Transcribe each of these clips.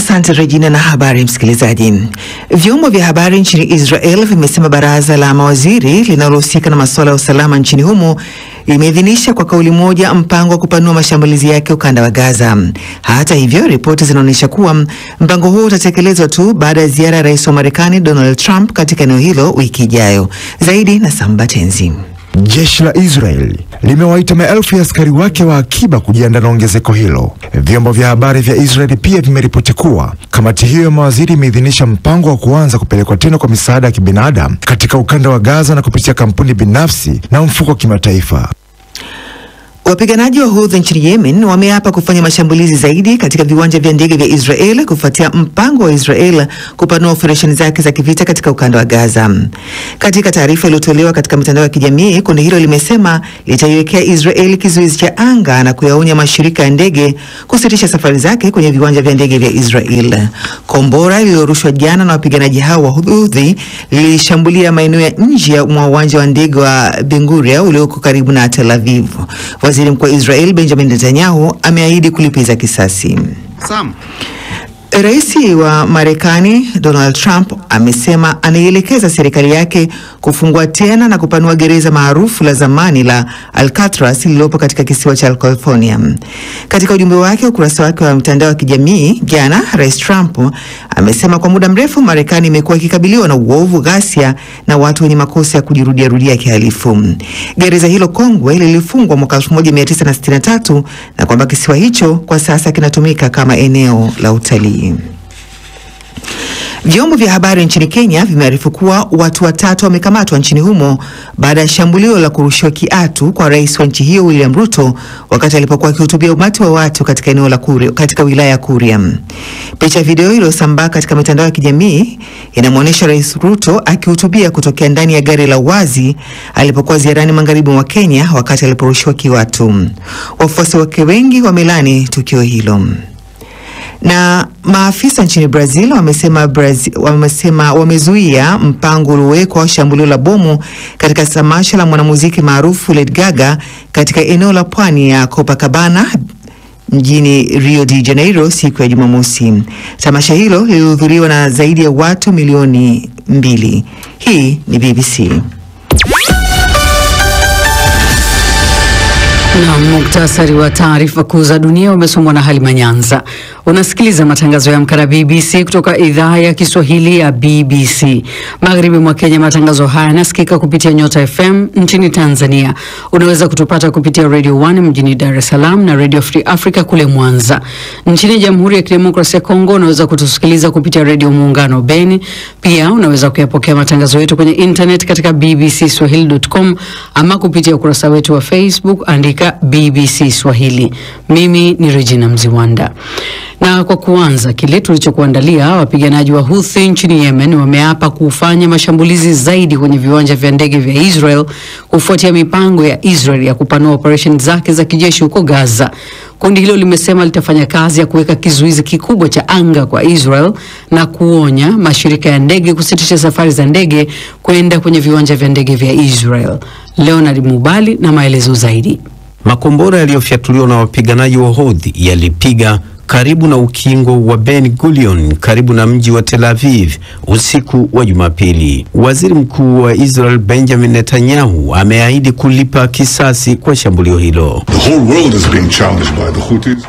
Asante Regina na habari msikilizaji. Vyombo vya habari nchini Israel vimesema baraza la mawaziri linalohusika na masuala ya usalama nchini humo limeidhinisha kwa kauli moja mpango wa kupanua mashambulizi yake ukanda wa Gaza. Hata hivyo, ripoti zinaonyesha kuwa mpango huo utatekelezwa tu baada ya ziara ya Rais wa Marekani Donald Trump katika eneo hilo wiki ijayo. Zaidi na Samba Tenzi. Jeshi la Israel limewaita maelfu ya askari wake wa akiba kujiandaa na ongezeko hilo. Vyombo vya habari vya Israel pia vimeripoti kuwa kamati hiyo ya mawaziri imeidhinisha mpango wa kuanza kupelekwa tena kwa misaada ya kibinadamu katika ukanda wa Gaza na kupitia kampuni binafsi na mfuko wa kimataifa. Wapiganaji wa Houthi nchini Yemen wameapa kufanya mashambulizi zaidi katika viwanja vya ndege vya Israel kufuatia mpango wa Israel kupanua operesheni zake za kivita katika ukanda wa Gaza. Katika taarifa iliyotolewa katika mitandao ya kijamii, kundi hilo limesema litaiwekea Israel kizuizi cha anga na kuyaonya mashirika ya ndege kusitisha safari zake kwenye viwanja vya ndege vya Israel. Kombora lililorushwa jana na wapiganaji hao wa Houthi lilishambulia maeneo ya nje mwa uwanja wa ndege wa Ben Gurion ulioko karibu na Tel Aviv. Waziri Mkuu wa Israel Benjamin Netanyahu ameahidi kulipiza kisasi. Rais wa Marekani Donald Trump amesema anaielekeza serikali yake kufungua tena na kupanua gereza maarufu la zamani la Alcatraz lililopo katika kisiwa cha California. Katika ujumbe wake ukurasa wake wa mtandao wa kijamii jana, Rais Trump amesema kwa muda mrefu Marekani imekuwa ikikabiliwa na uovu, ghasia na watu wenye makosa ya kujirudia kihalifu. Gereza hilo kongwe lilifungwa mwaka 1963 na kwamba kisiwa hicho kwa sasa kinatumika kama eneo la utalii. Vyombo vya habari nchini Kenya vimearifu kuwa watu 3 wamekamatwa nchini humo baada ya shambulio la kurushiwa kiatu kwa rais wa nchi hiyo William Ruto wakati alipokuwa akihutubia umati wa watu katika eneo la Kuria, katika wilaya ya Kuria. Picha video iliyosambaa katika mitandao ya kijamii inamwonyesha Rais Ruto akihutubia kutokea ndani ya gari la wazi alipokuwa ziarani magharibi mwa Kenya wakati aliporushiwa kiatu. Wafuasi wake wengi wamelani tukio hilo. Na maafisa nchini Brazil wamesema wamezuia mpango uliowekwa wa shambulio la bomu katika tamasha la mwanamuziki maarufu Lady Gaga katika eneo la pwani ya Copacabana mjini Rio de Janeiro siku ya Jumamosi. Tamasha hilo lilihudhuriwa na zaidi ya watu milioni 2. Hii ni BBC. Na muktasari wa taarifa kuu za dunia umesomwa na Halima Nyanza. Unasikiliza matangazo ya Amka na BBC kutoka idhaa ya Kiswahili ya BBC. Magharibi mwa Kenya, matangazo haya yanasikika kupitia Nyota FM. Nchini Tanzania unaweza kutupata kupitia Radio 1 mjini Dar es Salaam na Radio Free Africa kule Mwanza. Nchini Jamhuri ya Kidemokrasia ya Kongo unaweza kutusikiliza kupitia Radio Muungano Beni. Pia unaweza kuyapokea matangazo yetu kwenye internet katika bbcswahili.com ama kupitia ukurasa wetu wa Facebook, andika BBC Swahili. Mimi ni Regina Mziwanda. Na kwa kuanza kile tulichokuandalia, wapiganaji wa Houthi nchini Yemen wameapa kufanya mashambulizi zaidi kwenye viwanja vya ndege vya Israel kufuatia mipango ya Israel ya kupanua operation zake za kijeshi huko Gaza. Kundi hilo limesema litafanya kazi ya kuweka kizuizi kikubwa cha anga kwa Israel na kuonya mashirika ya ndege kusitisha safari za ndege kwenda kwenye viwanja vya ndege vya Israel. Leonard Mubali na maelezo zaidi. Makombora yaliyofyatuliwa na wapiganaji wa Houthi yalipiga karibu na ukingo wa Ben Gurion karibu na mji wa Tel Aviv usiku wa Jumapili. Waziri Mkuu wa Israel Benjamin Netanyahu ameahidi kulipa kisasi kwa shambulio hilo.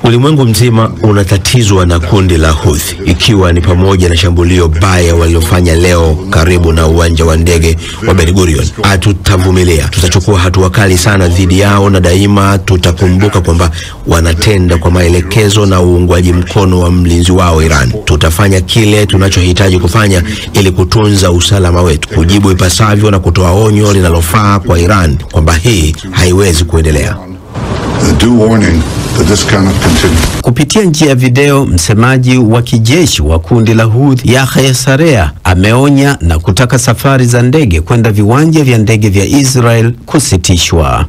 Ulimwengu mzima unatatizwa na kundi la Houthi, ikiwa ni pamoja na shambulio baya walilofanya leo karibu na uwanja wa ndege wa Ben Gurion. Hatutavumilia, tutachukua hatua kali sana dhidi yao na daima tutakumbuka kwamba wanatenda kwa maelekezo na uungwaji mkono wa mlinzi wao Iran. Tutafanya kile tunachohitaji kufanya ili kutunza usalama wetu, kujibu ipasavyo na kutoa onyo linalofaa kwa Iran kwamba hii haiwezi kuendelea. Kupitia njia ya video, msemaji wa kijeshi wa kundi la Houthi Yahya Sarea ameonya na kutaka safari za ndege kwenda viwanja vya ndege vya Israel kusitishwa.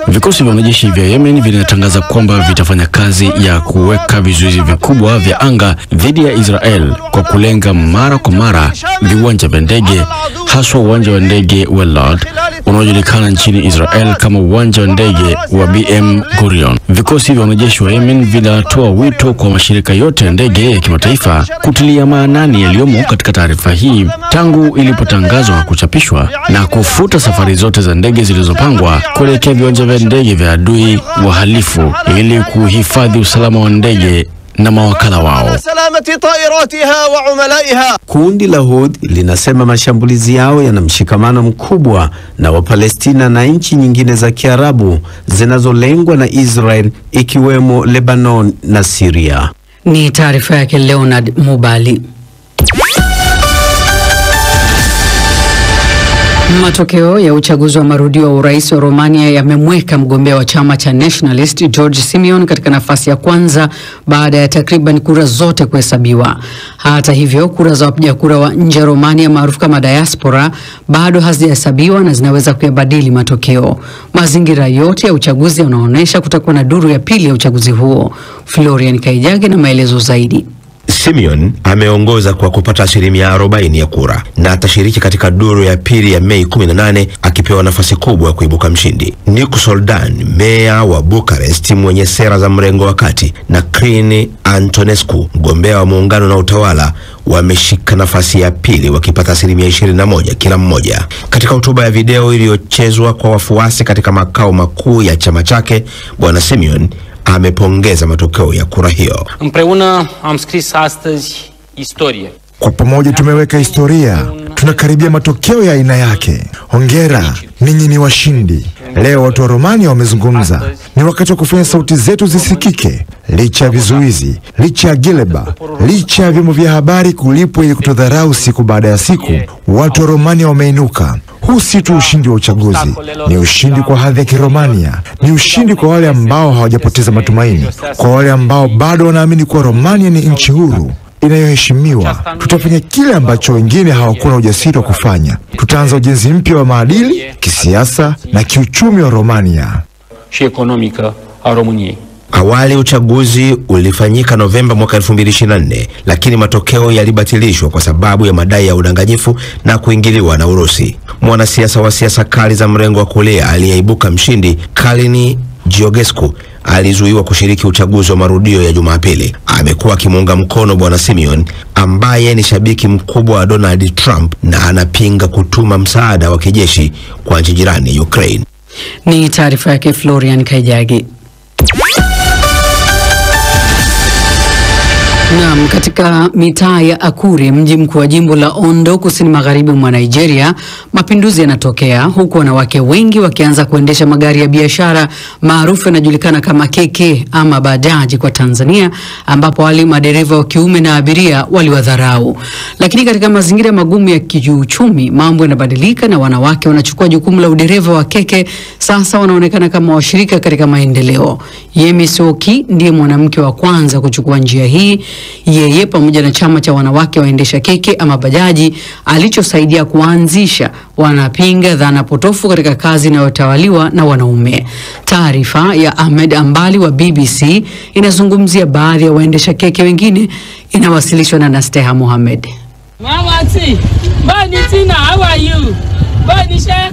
Vikosi vya majeshi vya Yemen vinatangaza kwamba vitafanya kazi ya kuweka vizuizi vikubwa vya anga dhidi ya Israel kwa kulenga mara kwa mara viwanja vya ndege, haswa uwanja wa ndege wa Lod unaojulikana nchini Israel kama uwanja wa ndege wa Ben Gurion. Vikosi vya wanajeshi wa Yemen vinatoa wito kwa mashirika yote ya ndege ya kimataifa kutilia maanani yaliyomo katika taarifa hii tangu ilipotangazwa na kuchapishwa, na kufuta safari zote za ndege zilizopangwa kuelekea viwanja vya ndege vya adui wahalifu ili kuhifadhi usalama wa ndege na mawakala wao. Kundi la Houthi linasema mashambulizi yao yana mshikamano mkubwa na Wapalestina na nchi nyingine za Kiarabu zinazolengwa na Israel ikiwemo Lebanon na Syria. Ni taarifa yake Leonard Mubali. Matokeo ya uchaguzi wa marudio wa urais wa Romania yamemweka mgombea wa chama cha Nationalist George Simeon katika nafasi ya kwanza baada ya takriban kura zote kuhesabiwa. Hata hivyo, kura za wapiga kura wa nje ya Romania maarufu kama diaspora bado hazijahesabiwa na zinaweza kuyabadili matokeo. Mazingira yote ya uchaguzi yanaonyesha kutakuwa na duru ya pili ya uchaguzi huo. Florian Kaijage na maelezo zaidi. Simeon ameongoza kwa kupata 40% ya kura na atashiriki katika duru ya pili ya Mei 18 akipewa nafasi kubwa ya kuibuka mshindi. Nicu Soldan, meya wa Bucharest mwenye sera za mrengo wa kati, na Crin Antonescu, mgombea wa muungano na utawala, wameshika nafasi ya pili wakipata 21% kila mmoja. Katika hotuba ya video iliyochezwa kwa wafuasi katika makao makuu ya chama chake, Bwana Simeon amepongeza matokeo ya kura hiyo. Împreună am scris astăzi istorie. Kwa pamoja tumeweka historia, tunakaribia matokeo ya aina yake. Hongera, ninyi ni washindi. Leo watu wa Romania wamezungumza. Ni wakati wa kufanya sauti zetu zisikike. Licha ya vizuizi, licha ya gileba, licha ya vyombo vya habari kulipwa ili kutodharau siku baada ya siku, watu wa Romania wameinuka. Huu si tu ushindi wa uchaguzi, ni ushindi kwa hadhi ya Kiromania. Ni ushindi kwa wale ambao hawajapoteza matumaini, kwa wale ambao bado wanaamini kuwa Romania ni nchi huru inayoheshimiwa. Tutafanya kile ambacho wengine hawakuwa na ujasiri wa kufanya. Tutaanza ujenzi mpya wa maadili, kisiasa na kiuchumi wa Romania. Și economică a României. Awali uchaguzi ulifanyika Novemba mwaka 2024, lakini matokeo yalibatilishwa kwa sababu ya madai ya udanganyifu na kuingiliwa na Urusi. Mwanasiasa wa siasa kali za mrengo wa kulia aliyeibuka mshindi, Călin Georgescu, alizuiwa kushiriki uchaguzi wa marudio ya Jumapili. Amekuwa akimuunga mkono Bwana Simeon ambaye ni shabiki mkubwa wa Donald Trump na anapinga kutuma msaada wa kijeshi kwa nchi jirani Ukraine. Ni taarifa yake Florian Kaijagi. Naam, katika mitaa ya Akure, mji mkuu wa jimbo la Ondo kusini magharibi mwa Nigeria, mapinduzi yanatokea huku wanawake wengi wakianza kuendesha magari ya biashara maarufu yanajulikana kama keke ama bajaji kwa Tanzania, ambapo wale madereva wa kiume na abiria waliwadharau. Lakini katika mazingira magumu ya kiuchumi, mambo yanabadilika na wanawake wanachukua jukumu la udereva wa keke. Sasa wanaonekana kama washirika katika maendeleo. Yemi Soki ndiye mwanamke wa kwanza kuchukua njia hii. Yeye pamoja na chama cha wanawake waendesha keke ama bajaji alichosaidia kuanzisha wanapinga dhana potofu katika kazi inayotawaliwa na wanaume. Taarifa ya Ahmed Ambali wa BBC inazungumzia baadhi ya waendesha keke wengine, inawasilishwa na Nasteha Mohamed. How are you?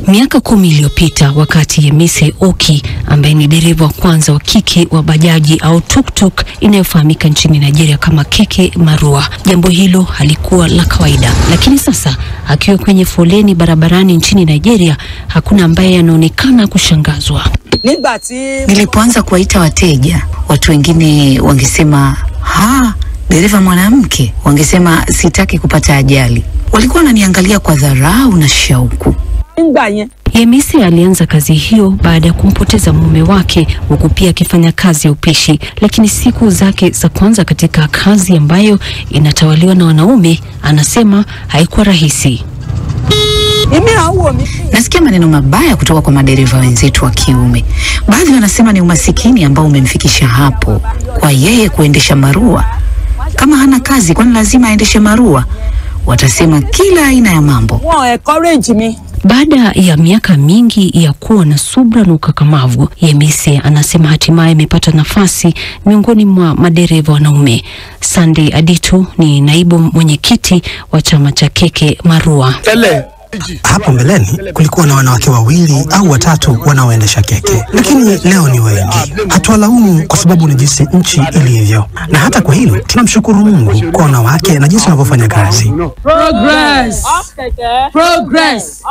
Miaka 10 iliyopita, wakati Yemise Oki ambaye ni dereva wa kwanza wa kike wa bajaji au tuktuk inayofahamika nchini Nigeria kama keke marua, jambo hilo halikuwa la kawaida. Lakini sasa akiwa kwenye foleni barabarani nchini Nigeria, hakuna ambaye anaonekana kushangazwa. Nilipoanza kuwaita wateja, watu wengine wangesema dereva mwanamke, wangesema sitaki kupata ajali. Walikuwa wananiangalia kwa dharau na shauku. Yemise alianza kazi hiyo baada ya kumpoteza mume wake, huku pia akifanya kazi ya upishi. Lakini siku zake za kwanza katika kazi ambayo inatawaliwa na wanaume, anasema haikuwa rahisi. Nasikia maneno mabaya kutoka kwa madereva wenzetu wa kiume. Baadhi wanasema ni umasikini ambao umemfikisha hapo, kwa yeye kuendesha marua. Kama hana kazi, kwani lazima aendeshe marua? Watasema kila aina ya mambo. Baada ya miaka mingi ya kuwa na subra na ukakamavu, Yemise anasema hatimaye amepata nafasi miongoni mwa madereva wanaume. Sunday Aditu ni naibu mwenyekiti wa chama cha keke marua. Hapo mbeleni kulikuwa na wanawake wawili au watatu wanaoendesha keke, lakini leo ni wengi. Hatuwalaumu kwa sababu ni jinsi nchi ilivyo, na hata kwa hilo tunamshukuru Mungu kwa wanawake na jinsi wanavyofanya kazi. Progress. Progress.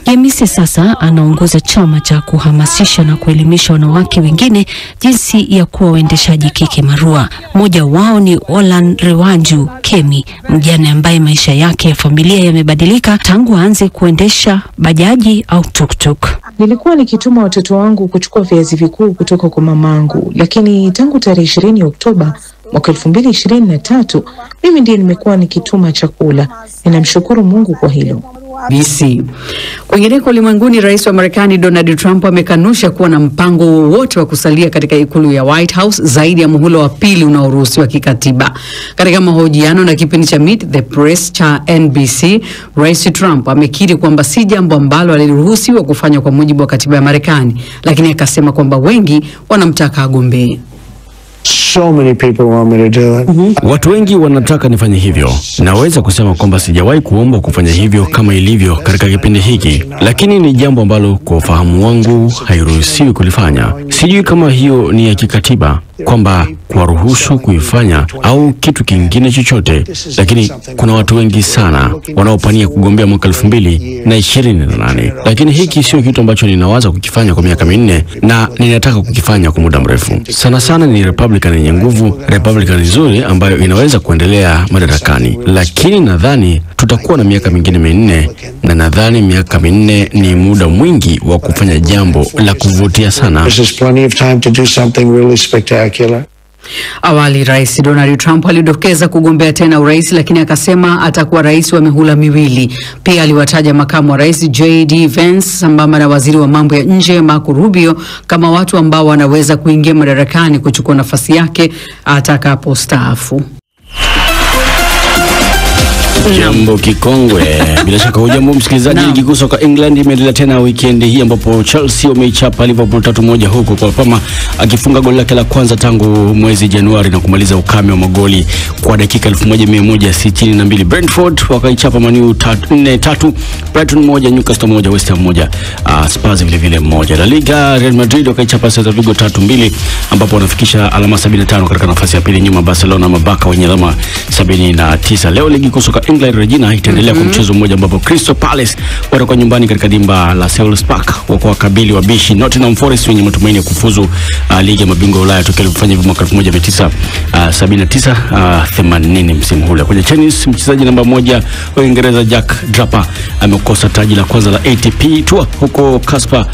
Yemise sasa anaongoza chama cha kuhamasisha na kuelimisha wanawake wengine jinsi ya kuwa waendeshaji keke marua. Mmoja wao ni Olan Rewanju Kemi, mjane ambaye maisha yake ya familia yamebadilika tangu aanze kuendesha bajaji au tuktuk. Nilikuwa nikituma watoto wangu kuchukua viazi vikuu kutoka kwa mamangu, lakini tangu tarehe 20 Oktoba mwaka 2023 mimi ndiye nimekuwa nikituma chakula. Ninamshukuru Mungu kwa hilo. BC. Kwingineko ulimwenguni, rais wa Marekani Donald Trump amekanusha kuwa na mpango wowote wa kusalia katika ikulu ya White House zaidi ya muhula wa pili unaoruhusiwa kikatiba. Katika mahojiano na kipindi cha Meet the Press cha NBC, Rais Trump amekiri kwamba si jambo ambalo aliruhusiwa kufanya kwa mujibu wa katiba ya Marekani, lakini akasema kwamba wengi wanamtaka agombee. So many people want me to do it. Watu wengi wanataka nifanye hivyo. Naweza kusema kwamba sijawahi kuomba kufanya hivyo kama ilivyo katika kipindi hiki, lakini ni jambo ambalo kwa ufahamu wangu hairuhusiwi kulifanya. Sijui kama hiyo ni ya kikatiba kwamba kuwaruhusu kuifanya au kitu kingine chochote, lakini kuna watu wengi sana wanaopania kugombea mwaka 2028. Lakini hiki sio kitu ambacho ninawaza kukifanya kwa miaka 4 na ninataka kukifanya kwa muda mrefu. Sana sana ni Republican yenye nguvu, Republican nzuri ambayo inaweza kuendelea madarakani. Lakini nadhani tutakuwa na miaka mingine 4 na nadhani miaka 4 ni muda mwingi wa kufanya jambo la kuvutia sana. There's plenty of time to do something really spectacular. Awali Rais Donald Trump alidokeza kugombea tena urais, lakini akasema atakuwa rais wa mihula miwili. Pia aliwataja makamu wa rais J.D. Vance sambamba na waziri wa mambo ya nje Marco Rubio kama watu ambao wanaweza kuingia madarakani kuchukua nafasi yake atakapostaafu. Jambo kikongwe. Bila shaka hujambo msikilizaji. Ligi kuu soka England imeendelea tena weekend hii ambapo Chelsea wameichapa Liverpool 3-1 huko kwa Palmer akifunga goli lake la kwanza tangu mwezi Januari na kumaliza ukame wa magoli kwa dakika 1162. Brentford wakaichapa Man U 4-3, Brighton 1, Newcastle 1, West Ham 1, Spurs vile vile 1. La Liga, Real Madrid wakaichapa Celta Vigo 3-2 ambapo wanafikisha alama 75 katika nafasi ya pili nyuma Barcelona mabaka wenye alama 79. Leo ligi kuu soka England Regina itaendelea kwa mchezo mmoja ambapo Crystal Palace watakuwa nyumbani katika dimba la Selhurst Park kwa kabili wa bishi Nottingham Forest wenye matumaini ya kufuzu ligi ya mabingwa Ulaya tokea ilifanya hivyo mwaka 1979-80 msimu ule. Kwenye tennis, mchezaji namba 1 wa Uingereza Jack Draper amekosa taji la kwanza la ATP Tour huko Casper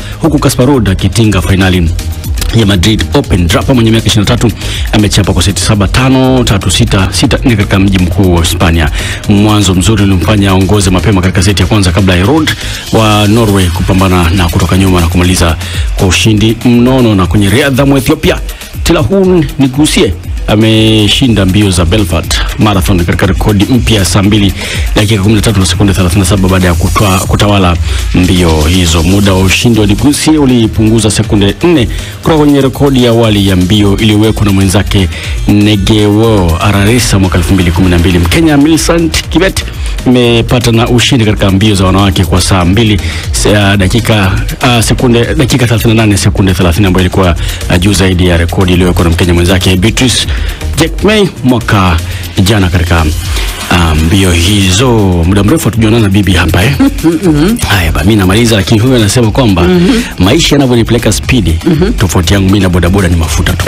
Road akitinga finali ya Madrid Open. Draper mwenye miaka 23 amechapa kwa seti 7-5, 3-6, 6-4 katika mji mkuu wa Hispania. Mwanzo mzuri ulimfanya aongoze mapema katika seti ya kwanza kabla ya Rod wa Norway kupambana na kutoka nyuma na kumaliza kwa ushindi mnono. Na kwenye riadha mu Ethiopia, Telahun Nigusie ameshinda mbio za Belfast Marathon katika rekodi mpya saa 2 dakika 13 na sekunde 37 baada ya kutawala mbio hizo. Muda wa ushindi wa Nigusie ulipunguza sekunde 4 kutoka kwenye rekodi ya awali ya mbio iliyowekwa na mwenzake Negewo Araresa mwaka 2012. Mkenya Millicent Kibet imepata na ushindi katika mbio za wanawake kwa saa 2 dakika 38 sekunde 30 ambayo ilikuwa juu zaidi ya rekodi iliyowekwa na Mkenya mwenzake Beatrice Jekmei mwaka jana katika mbio hizo. Muda mrefu hatujaonana bibi hapa Haya mimi namaliza, lakini huyu anasema kwamba maisha yanavyonipeleka speed, tofauti yangu mimi na bodaboda ni mafuta tu.